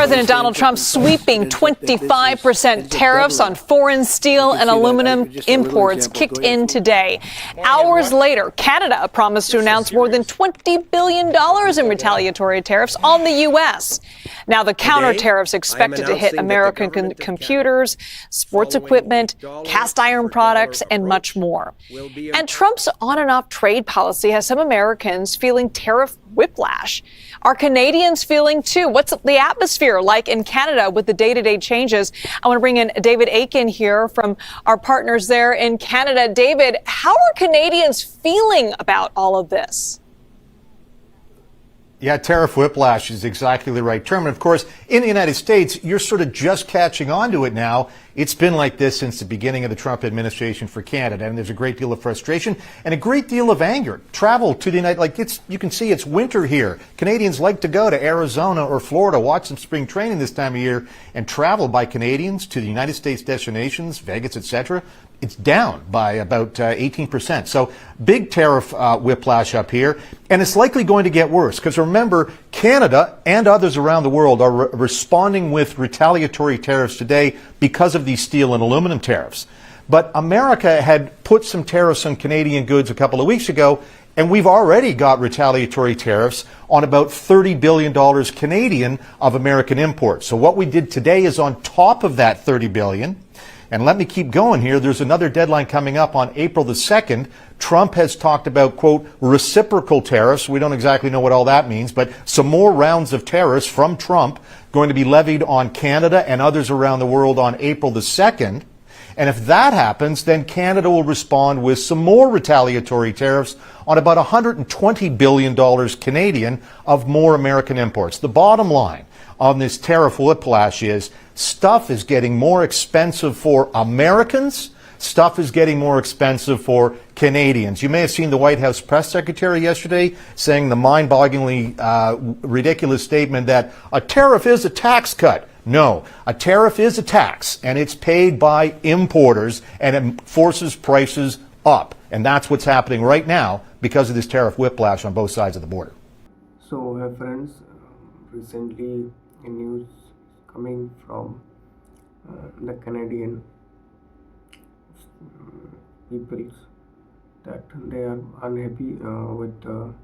President Donald Trump sweeping 25% tariffs on foreign steel and aluminum imports kicked in today. Hours later, Canada promised to announce more than $20 billion in retaliatory tariffs on the U.S. Now, the counter tariffs expected to hit American computers, sports equipment, cast iron products, and much more. And Trump's on and off trade policy has some Americans feeling tariff whiplash. Are Canadians feeling too? What's the atmosphere like in Canada with the day-to-day changes? I want to bring in David Aiken here from our partners there in Canada. David, how are Canadians feeling about all of this? Yeah, tariff whiplash is exactly the right term. And of course, in the United States, you're sort of just catching on to it now. It's been like this since the beginning of the Trump administration for Canada, and there's a great deal of frustration and a great deal of anger. Travel to the you can see it's winter here. Canadians like to go to Arizona or Florida, watch some spring training this time of year, and travel by Canadians to the United States destinations, Vegas, etc. It's down by about 18%. So big tariff whiplash up here, and it's likely going to get worse because remember, Canada and others around the world are responding with retaliatory tariffs today because of these steel and aluminum tariffs. But America had put some tariffs on Canadian goods a couple of weeks ago, and we've already got retaliatory tariffs on about $30 billion Canadian of American imports. So what we did today is on top of that $30 billion. And let me keep going here. There's another deadline coming up on April the 2nd. Trump has talked about, quote, reciprocal tariffs. We don't exactly know what all that means, but some more rounds of tariffs from Trump going to be levied on Canada and others around the world on April the 2nd. And if that happens, then Canada will respond with some more retaliatory tariffs on about $120 billion Canadian of more American imports. The bottom line on this tariff whiplash is stuff is getting more expensive for Americans. Stuff is getting more expensive for Canadians. You may have seen the White House press secretary yesterday saying the mind-bogglingly ridiculous statement that a tariff is a tax cut. No, a tariff is a tax, and it's paid by importers, and it forces prices up. And that's what's happening right now because of this tariff whiplash on both sides of the border. So, friends, recently news coming from the Canadian peoples that they are unhappy with the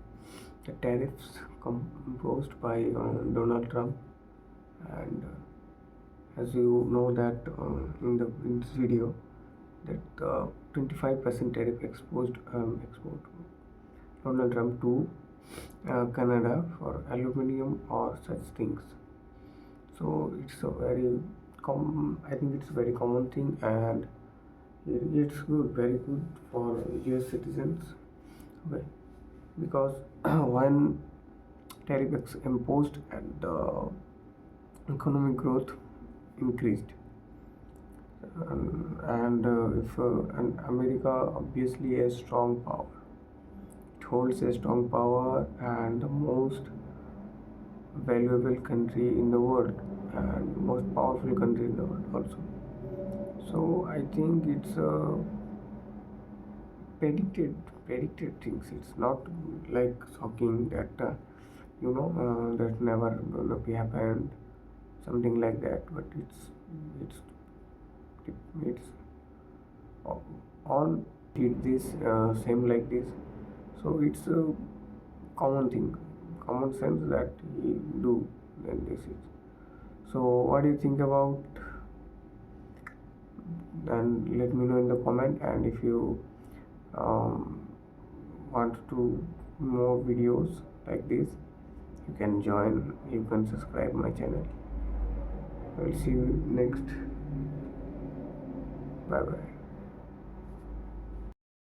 tariffs imposed by Donald Trump. And as you know that in this video that 25% tariff exposed export Donald Trump to Canada for aluminum or such things. So it's a very I think it's a very common thing, and it's good, very good for US citizens. Okay. Because when tariff is imposed and the economic growth increased, and America obviously has strong power. It holds a strong power and the most valuable country in the world and most powerful country in the world also. So I think it's predicted things. It's not like shocking that that never gonna be happened, something like that. But it's all did this same like this. So it's a common thing, common sense that we do. Then this is. So what do you think about? And let me know in the comment. And if you want to more videos like this, you can join. You can subscribe my channel. I'll see you next. Bye bye.